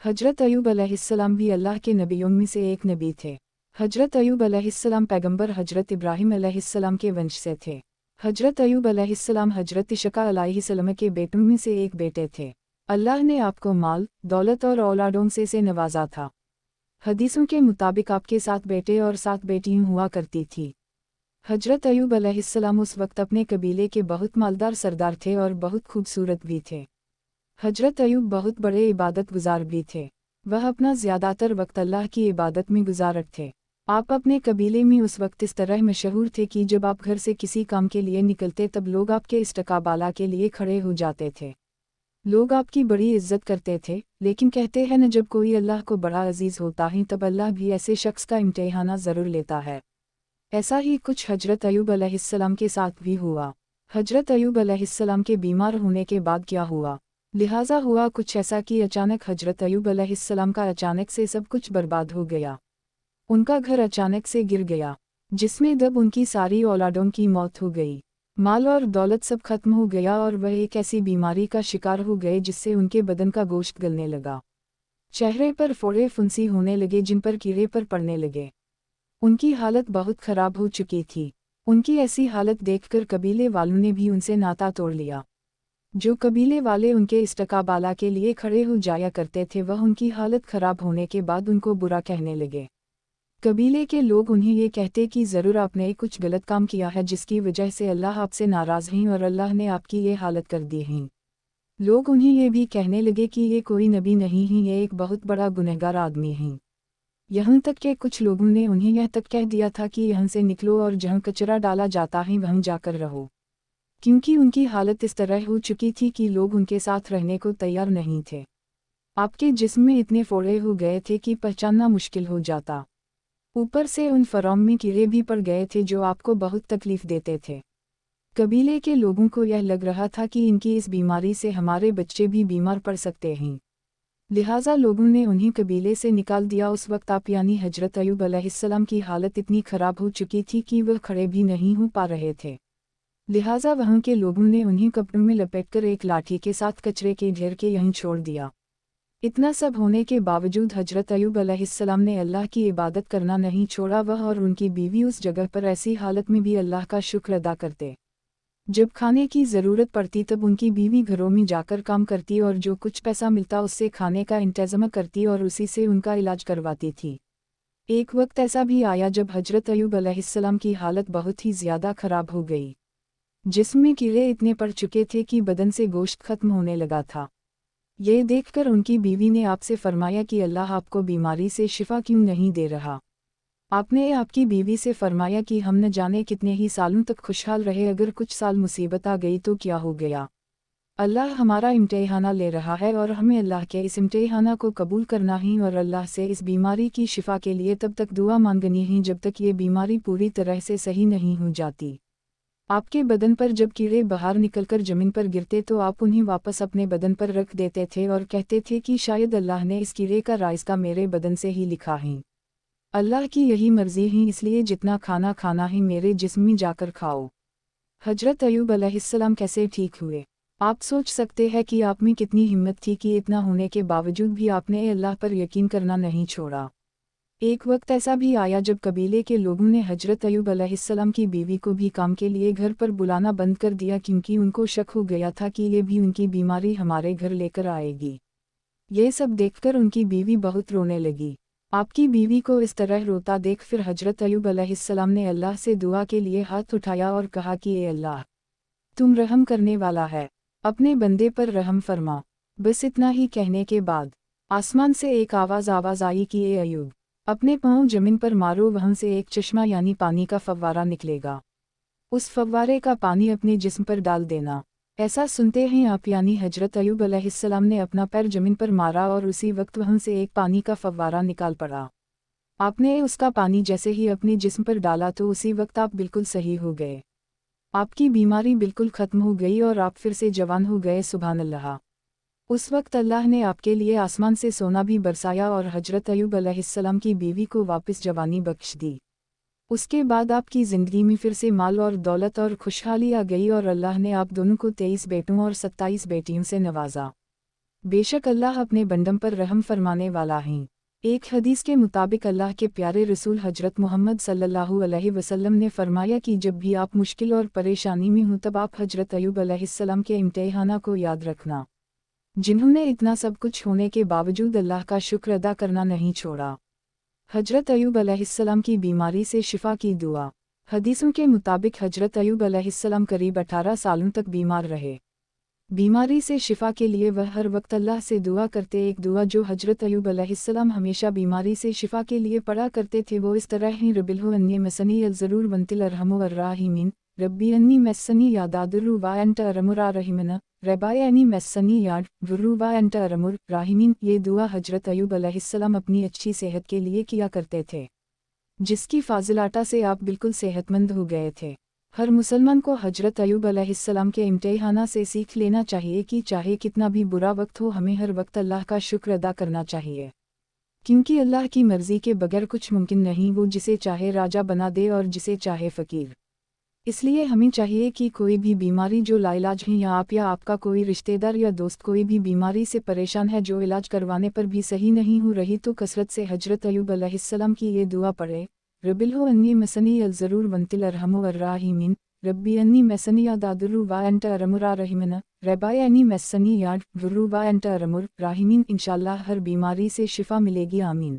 हजरत अय्यूब अलैहिस्सलाम भी अल्लाह के नबियों में से एक नबी थे। हजरत अय्यूब अलैहिस्सलाम पैगंबर हजरत इब्राहीम अलैहिस्सलाम के वंश से थे। हजरत अय्यूब अलैहिस्सलाम हजरत इशका अलैहिस्सलाम के बेटों में से एक बेटे थे। अल्लाह ने आपको माल, दौलत और औलादों से नवाजा था। हदीसों के मुताबिक आपके 7 बेटे और 7 बेटियां हुआ करती थी। हजरत अय्यूब अलैहिस्सलाम उस वक्त अपने कबीले के बहुत मालदार सरदार थे और बहुत खूबसूरत भी थे। हजरत अय्यूब बहुत बड़े इबादत गुजार भी थे। वह अपना ज़्यादातर वक्त अल्लाह की इबादत में गुजारत थे। आप अपने कबीले में उस वक्त इस तरह मशहूर थे कि जब आप घर से किसी काम के लिए निकलते तब लोग आपके इस्तकबाला के लिए खड़े हो जाते थे। लोग आपकी बड़ी इज्जत करते थे, लेकिन कहते हैं न जब कोई अल्लाह को बड़ा अजीज़ होता है तब अल्लाह भी ऐसे शख्स का इम्तिहान ज़रूर लेता है। ऐसा ही कुछ हजरत अय्यूब अलैहिस्सलाम के साथ भी हुआ। हजरत अय्यूब अलैहिस्सलाम के बीमार होने के बाद क्या हुआ? लिहाजा हुआ कुछ ऐसा कि अचानक हजरत अय्यूब अलैहिस्सलाम का अचानक से सब कुछ बर्बाद हो गया। उनका घर अचानक से गिर गया, जिसमें दब उनकी सारी औलादों की मौत हो गई। माल और दौलत सब खत्म हो गया और वह एक ऐसी बीमारी का शिकार हो गए जिससे उनके बदन का गोश्त गलने लगा। चेहरे पर फोड़े फुंसी होने लगे जिन पर कीड़े पर पड़ने लगे। उनकी हालत बहुत खराब हो चुकी थी। उनकी ऐसी हालत देखकर कबीले वालों ने भी उनसे नाता तोड़ लिया। जो कबीले वाले उनके इस्तकबाला के लिए खड़े हो जाया करते थे वह उनकी हालत खराब होने के बाद उनको बुरा कहने लगे। कबीले के लोग उन्हें ये कहते कि ज़रूर आपने कुछ गलत काम किया है जिसकी वजह से अल्लाह आपसे नाराज़ हैं और अल्लाह ने आपकी ये हालत कर दी है। लोग उन्हें ये भी कहने लगे कि ये कोई नबी नहीं है, ये एक बहुत बड़ा गुनहगार आदमी है। यहाँ तक कि कुछ लोगों ने उन्हें यह तक कह दिया था कि यहाँ से निकलो और जहाँ कचरा डाला जाता है वहाँ जाकर रहो, क्योंकि उनकी हालत इस तरह हो चुकी थी कि लोग उनके साथ रहने को तैयार नहीं थे। आपके जिस्म में इतने फोड़े हो गए थे कि पहचानना मुश्किल हो जाता। ऊपर से उन फरौम में कीड़े भी पड़ गए थे जो आपको बहुत तकलीफ देते थे। कबीले के लोगों को यह लग रहा था कि इनकी इस बीमारी से हमारे बच्चे भी बीमार पड़ सकते हैं। लिहाजा लोगों ने उन्हें कबीले से निकाल दिया। उस वक्त आप यानी हजरत अय्यूब अलैहिस्सलाम की हालत इतनी ख़राब हो चुकी थी कि वह खड़े भी नहीं हो पा रहे थे। लिहाजा वहाँ के लोगों ने उन्हें कपड़ों में लपेटकर एक लाठी के साथ कचरे के ढेर के यहीं छोड़ दिया। इतना सब होने के बावजूद हजरत अय्यूब अलैहिस्सलाम ने अल्लाह की इबादत करना नहीं छोड़ा। वह और उनकी बीवी उस जगह पर ऐसी हालत में भी अल्लाह का शुक्र अदा करते। जब खाने की ज़रूरत पड़ती तब उनकी बीवी घरों में जाकर काम करती और जो कुछ पैसा मिलता उससे खाने का इंतज़ाम करती और उसी से उनका इलाज करवाती थी। एक वक्त ऐसा भी आया जब हजरत अय्यूब अलैहिस्सलाम की हालत बहुत ही ज़्यादा ख़राब हो गई। जिस्म में कीड़े इतने पड़ चुके थे कि बदन से गोश्त खत्म होने लगा था। ये देखकर उनकी बीवी ने आपसे फरमाया कि अल्लाह आपको बीमारी से शिफा क्यों नहीं दे रहा? आपने आपकी बीवी से फरमाया कि हम न जाने कितने ही सालों तक खुशहाल रहे, अगर कुछ साल मुसीबत आ गई तो क्या हो गया? अल्लाह हमारा इम्तिहाना ले रहा है और हमें अल्लाह के इस इम्तिहाना को कबूल करना ही और अल्लाह से इस बीमारी की शिफा के लिए तब तक दुआ मांगनी ही जब तक ये बीमारी पूरी तरह से सही नहीं हो जाती। आपके बदन पर जब कीड़े बाहर निकलकर ज़मीन पर गिरते तो आप उन्हें वापस अपने बदन पर रख देते थे और कहते थे कि शायद अल्लाह ने इस कीड़े का राइज़ा मेरे बदन से ही लिखा है। अल्लाह की यही मर्ज़ी है, इसलिए जितना खाना खाना है मेरे जिस्म में जाकर खाओ। हजरत अय्यूब अलैहिस्सलाम कैसे ठीक हुए? आप सोच सकते हैं कि आप में कितनी हिम्मत थी कि इतना होने के बावजूद भी आपने अल्लाह पर यकीन करना नहीं छोड़ा। एक वक्त ऐसा भी आया जब कबीले के लोगों ने हजरत अय्यूब अलैहिस्सलाम की बीवी को भी काम के लिए घर पर बुलाना बंद कर दिया, क्योंकि उनको शक हो गया था कि ये भी उनकी बीमारी हमारे घर लेकर आएगी। ये सब देखकर उनकी बीवी बहुत रोने लगी। आपकी बीवी को इस तरह रोता देख फिर हजरत अय्यूब अलैहिस्सलाम ने अल्लाह से दुआ के लिए हाथ उठाया और कहा कि ए अल्लाह, तुम रहम करने वाला है, अपने बंदे पर रहम फरमा। बस इतना ही कहने के बाद आसमान से एक आवाज़ आई कि ए अय्यूब, अपने पाँव ज़मीन पर मारो, वहाँ से एक चश्मा यानी पानी का फव्वारा निकलेगा। उस फव्वारे का पानी अपने जिस्म पर डाल देना। ऐसा सुनते हैं आप यानी हजरत अय्यूब अलैहिस्सलाम ने अपना पैर ज़मीन पर मारा और उसी वक्त वहाँ से एक पानी का फव्वारा निकाल पड़ा। आपने उसका पानी जैसे ही अपने जिस्म पर डाला तो उसी वक्त आप बिल्कुल सही हो गए। आपकी बीमारी बिल्कुल ख़त्म हो गई और आप फिर से जवान हो गए। सुभान अल्लाह। उस वक्त अल्लाह ने आपके लिए आसमान से सोना भी बरसाया और हजरत अय्यूब अलैहिस्सलाम की बीवी को वापस जवानी बख्श दी। उसके बाद आपकी ज़िंदगी में फिर से माल और दौलत और खुशहाली आ गई और अल्लाह ने आप दोनों को 23 बेटों और 27 बेटियों से नवाजा। بے شک اللہ اپنے بندم پر رحم فرمانے والا ہیں۔ ایک حدیث کے مطابق اللہ کے پیارے رسول حضرت محمد صلی اللہ علیہ وسلم نے فرمایا کہ جب بھی آپ مشکل اور پریشانی میں ہوں تب آپ حضرت ایوب علیہ السلام کے امتحانہ کو یاد رکھنا، جنہوں نے اتنا سب کچھ ہونے کے باوجود اللہ کا شکر ادا کرنا نہیں چھوڑا۔ حضرت ایوب علیہ السلام کی بیماری سے شفا کی دعا۔ حدیثوں کے مطابق حضرت ایوب علیہ السلام قریب 18 سالوں تک بیمار رہے۔ بیماری سے شفا کے لیے وہ ہر وقت اللہ سے دعا کرتے۔ ایک دعا جو حضرت ایوب علیہ السلام ہمیشہ بیماری سے شفا کے لیے پڑھا کرتے تھے وہ اس طرح ہیں: رب انی مسنی الضرور وانت ارحم الراحمین، ربی انی مسنی یادادر وانت ارحم الراحمین، ربای انی مسنی یاد ور وانت ارحم الراحمین۔ یہ دعا حضرت ایوب علیہ السلام اپنی اچھی صحت کے لیے کیا کرتے تھے، جس کی فاضلاتہ سے آپ بالکل صحت مند ہو گئے تھے۔ ہر مسلمان کو حضرت ایوب علیہ السلام کے امتحانہ سے سیکھ لینا چاہیے کہ چاہے کتنا بھی برا وقت ہو ہمیں ہر وقت اللہ کا شکر ادا کرنا چاہیے، کیونکہ اللہ کی مرضی کے بغیر کچھ ممکن نہیں، وہ جسے چاہے راجہ بنا دے اور جسے چاہے فقیر۔ اس لیے ہمیں چاہیے کہ کوئی بھی بیماری جو لاعلاج ہے یا آپ کا کوئی رشتہ دار یا دوست کوئی بھی بیماری سے پریشان ہے جو علاج کروانے پر بھی صحیح نہیں ہو رہی تو کثرت سے حضرت ایوب علیہ السلام کی یہ دعا پڑھے: رب انی مسنی الضرور وانت ارحم الراحمین، ربی انی مسنی یادادر وانت ارحم الراحمین، ربای انی مسنی یاد ور وانت ارحم الراحمین۔ انشاءاللہ ہر بیماری سے شفا ملے گی، آمین۔